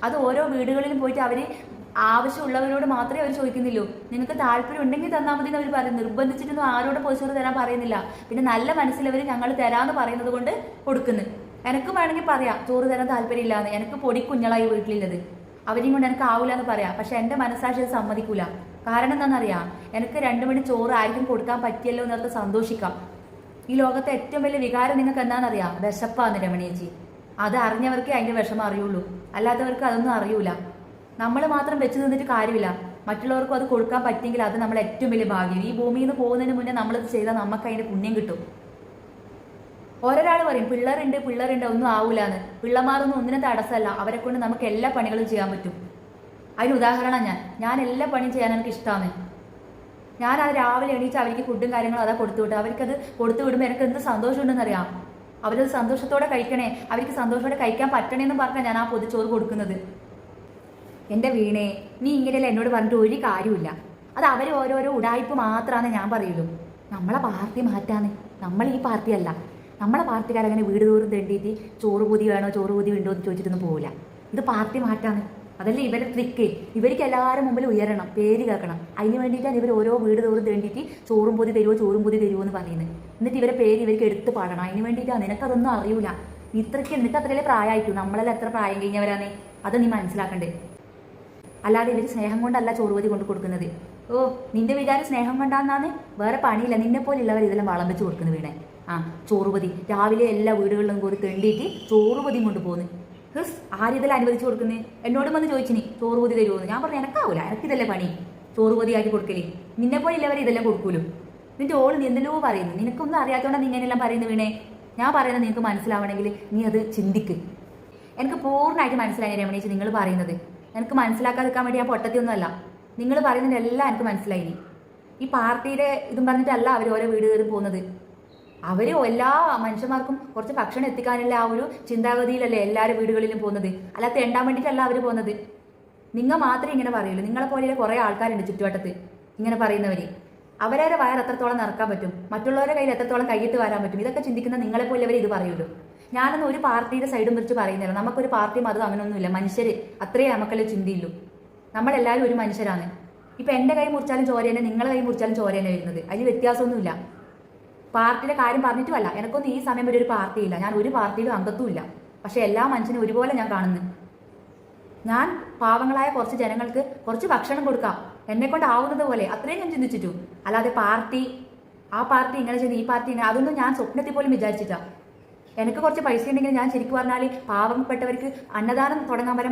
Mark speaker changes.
Speaker 1: അത് ഓരോ വീടുകളിലും പോയിട്ട് അവർ ആവശ്യമുള്ളവരോട് മാത്രമേ അവർ ചോദിക്കുന്നില്ലൂ. നിനക്ക് താല്പര്യം ഉണ്ടെങ്കിൽ തന്നാൽ മതി എന്ന് അവർ പറയും. നിർബന്ധിച്ചിട്ടൊന്നും ആരോടും പൊതിച്ചോറ് തരാൻ പറയുന്നില്ല. പിന്നെ നല്ല മനസ്സിലവർ ഞങ്ങൾ തരാമെന്ന് പറയുന്നത് കൊണ്ട് കൊടുക്കുന്നു. എനിക്കും വേണമെങ്കിൽ പറയാം ചോറ് തരാൻ താല്പര്യമില്ലാന്ന്. എനിക്ക് പൊടി കുഞ്ഞളായി വീട്ടിലുള്ളത്, അവരെയും കൊണ്ട് എനിക്ക് ആവില്ല എന്ന് പറയാം. പക്ഷെ എൻ്റെ മനസ്സാക്ഷി അത് സമ്മതിക്കൂല. കാരണം എന്താണെന്നറിയാം, എനിക്ക് 2 മണി ചോറ് ആർക്കും കൊടുക്കാൻ പറ്റിയല്ലോ എന്നൊക്കെ സന്തോഷിക്കാം. ഈ ലോകത്തെ ഏറ്റവും വലിയ വികാരം നിങ്ങൾക്ക് എന്താണെന്നറിയാം, വിശപ്പാന്ന് രമണി ചേച്ചി. അത് അറിഞ്ഞവർക്കേ അതിൻ്റെ വിഷമം അറിയുള്ളൂ, അല്ലാത്തവർക്ക് അതൊന്നും അറിയൂല. നമ്മൾ മാത്രം വെച്ച് നിന്നിട്ട് കാര്യമില്ല. മറ്റുള്ളവർക്കും അത് കൊടുക്കാൻ പറ്റിയെങ്കിൽ അത് നമ്മളെ ഏറ്റവും വലിയ ഭാഗ്യം. ഈ ഭൂമിയിൽ നിന്ന് പോകുന്നതിന് മുന്നേ നമ്മളത് ചെയ്താൽ നമുക്ക് അതിൻ്റെ പുണ്യം കിട്ടും. ഓരോരാൾ പറയും പിള്ളേരുണ്ട് ഒന്നും ആവൂലെന്ന്. പിള്ളമാരൊന്നും ഒന്നിനും തടസ്സമല്ല. അവരെ കൊണ്ട് നമുക്ക് എല്ലാ പണികളും ചെയ്യാൻ പറ്റും. അതിന് ഉദാഹരണം ഞാൻ എല്ലാ പണിയും ചെയ്യാൻ എനിക്ക് ഇഷ്ടമാണ്. ഞാൻ അത് രാവിലെ എണീച്ച് അവർക്ക് ഫുഡും കാര്യങ്ങളും അതാ കൊടുത്തു വിട്ടു. അവർക്കത് കൊടുത്തു വിടുമ്പോൾ എനിക്ക് എന്ത് സന്തോഷമുണ്ടെന്നറിയാം. അവരത് സന്തോഷത്തോടെ കഴിക്കണേ, അവർക്ക് സന്തോഷത്തോടെ കഴിക്കാൻ പറ്റണേന്നും പറഞ്ഞാൽ ഞാൻ ആ പൊതിച്ചോറ് കൊടുക്കുന്നത്. എൻ്റെ വീണേ, നീ ഇങ്ങനെയല്ല എന്നോട് പറഞ്ഞിട്ട് ഒരു കാര്യമില്ല. അത് അവർ ഓരോരോ ഉടായ്പ് മാത്രമാണ് ഞാൻ പറയുള്ളൂ. നമ്മളെ പാർട്ടി മാറ്റാന്ന്. നമ്മൾ ഈ പാർട്ടിയല്ല. നമ്മളെ പാർട്ടിക്കാരങ്ങനെ വീട് തോറും തെണ്ടിയിട്ട് ചോറ് പൊതി വേണോ ചോറ് പൊതി ഉണ്ടോ എന്ന് ചോദിച്ചിട്ടൊന്നും പോകില്ല. ഇത് പാർട്ടി മാറ്റാന്ന്. അതല്ലേ ഇവരുടെ ട്രിക്ക്. ഇവർക്ക് എല്ലാവരും മുമ്പിൽ ഉയരണം, പേര് കേൾക്കണം. അതിന് വേണ്ടിയിട്ടാണ് ഇവർ ഓരോ വീട് തോറും തേണ്ടിയിട്ട് ചോറും പൊതി തരുമോ എന്ന് പറയുന്നത്. എന്നിട്ട് ഇവരെ പേര് ഇവർക്ക് എടുത്ത് പാടണം. അതിന് വേണ്ടിയിട്ടാണ്. നിനക്കതൊന്നും അറിയൂല. നിനക്ക് അത്രയല്ലേ പ്രായമായിട്ടു. നമ്മളെല്ലാം എത്ര പ്രായം കഴിഞ്ഞവരാണ്, അത് നീ മനസ്സിലാക്കണ്ടേ. അല്ലാതെ ഇവർ സ്നേഹം കൊണ്ടല്ല ചോറുപൊതി കൊണ്ട് കൊടുക്കുന്നത്. ഓ, നിന്റെ വിചാരം സ്നേഹം കൊണ്ടാന്നാണ്? വേറെ പണിയില്ല. നിന്നെ പോലുള്ളവർ ഇതെല്ലാം വളം വെച്ച് കൊടുക്കുന്നത് വീണേ. ചോറുപൊതി രാവിലെ എല്ലാ വീടുകളിലും കൂടി തെണ്ടിയിട്ട് ചോറുപൊതിയും കൊണ്ട് പോകുന്നു. ആരിതെല്ലാം അനുവദിച്ചു കൊടുക്കുന്നത്? എന്നോടും വന്ന് ചോദിച്ചിനി ചോറുപൊതി തരുമോന്ന്. ഞാൻ പറഞ്ഞു എനക്കാവൂല, എനിക്കിതല്ലേ പണി ചോറുപൊതിയാക്കി കൊടുക്കലേ. നിന്നെ പോലുള്ളവർ ഇതെല്ലാം കൊടുക്കൂലോ. നിന്റെ ഓള് നീ എന്തെല്ലോ പറയുന്നു. നിനക്കൊന്നും അറിയാത്തോണ്ടാണ് നീ ഇങ്ങനെയെല്ലാം പറയുന്നത് വീണേ. ഞാൻ പറയുന്നത് നിനക്ക് മനസ്സിലാവണമെങ്കിൽ നീ അത് ചിന്തിക്ക്. എനിക്ക് പൂർണ്ണമായിട്ട് മനസ്സിലായി രമണീച്ച് നിങ്ങൾ പറയുന്നത്. എനിക്ക് മനസ്സിലാക്കാതിരിക്കാൻ വേണ്ടി ഞാൻ പൊട്ടത്തിയൊന്നുമല്ല. നിങ്ങൾ പറയുന്നതിൻ്റെ എല്ലാം എനിക്ക് മനസ്സിലായി. ഈ പാർട്ടിയുടെ ഇതും പറഞ്ഞിട്ടല്ല അവർ ഓരോ വീട് കയറി പോകുന്നത്. അവർ എല്ലാ മനുഷ്യന്മാർക്കും കുറച്ച് ഭക്ഷണം എത്തിക്കാനുള്ള ആ ഒരു ചിന്താഗതിയിലല്ലേ എല്ലാവരും വീടുകളിലും പോകുന്നത്. അല്ലാത്ത എണ്ണാൻ വേണ്ടിയിട്ടല്ല അവർ പോകുന്നത്. നിങ്ങൾ മാത്രമേ ഇങ്ങനെ പറയുള്ളൂ. നിങ്ങളെപ്പോലെ കുറേ ആൾക്കാരുണ്ട് ചുറ്റുവട്ടത്ത് ഇങ്ങനെ പറയുന്നവർ. അവരവരെ വയർ എത്രത്തോളം നിറക്കാൻ പറ്റും, മറ്റുള്ളവരുടെ കയ്യിൽ എത്രത്തോളം കൈയിട്ട് വരാൻ പറ്റും, ഇതൊക്കെ ചിന്തിക്കുന്ന നിങ്ങളെപ്പോലെവർ ഇത് പറയുള്ളൂ. ഞാനൊന്നും ഒരു പാർട്ടിയുടെ സൈഡും പിടിച്ച് പറയുന്നില്ല. നമുക്കൊരു പാർട്ടി മതം അങ്ങനെയൊന്നുമില്ല. മനുഷ്യർ അത്രയേ നമുക്കല്ലേ ചിന്തയുള്ളൂ. നമ്മളെല്ലാവരും ഒരു മനുഷ്യരാണ്. ഇപ്പം എൻ്റെ കൈ മുറിച്ചാലും ചോര തന്നെ, നിങ്ങളെ കൈ മുറിച്ചാലും ചോര തന്നെ വരുന്നത്. അതിൽ വ്യത്യാസമൊന്നുമില്ല. പാർട്ടിയുടെ കാര്യം പറഞ്ഞിട്ടുമല്ല. എനിക്കൊന്നും ഈ സമയം വരെ ഒരു പാർട്ടിയില്ല. ഞാൻ ഒരു പാർട്ടിയിലും അംഗത്വമില്ല. പക്ഷെ എല്ലാ മനുഷ്യനും ഒരുപോലെ ഞാൻ കാണുന്നു. ഞാൻ പാവങ്ങളായ കുറച്ച് ജനങ്ങൾക്ക് കുറച്ച് ഭക്ഷണം കൊടുക്കാം, എന്നെക്കൊണ്ട് ആവുന്നത് പോലെ അത്രയും ഞാൻ ചിന്തിച്ചിട്ടു. അല്ലാതെ പാർട്ടി ആ പാർട്ടി ഇങ്ങനെ ചെയ്ത് ഈ പാർട്ടി ഇങ്ങനെ, അതൊന്നും ഞാൻ സ്വപ്നത്തിൽ പോലും വിചാരിച്ചിട്ടാ. എനിക്ക് കുറച്ച് പൈസ ഉണ്ടെങ്കിൽ ഞാൻ ശരിക്കും പറഞ്ഞാൽ പാവപ്പെട്ടവർക്ക് അന്നദാനം തുടങ്ങാൻ വരെ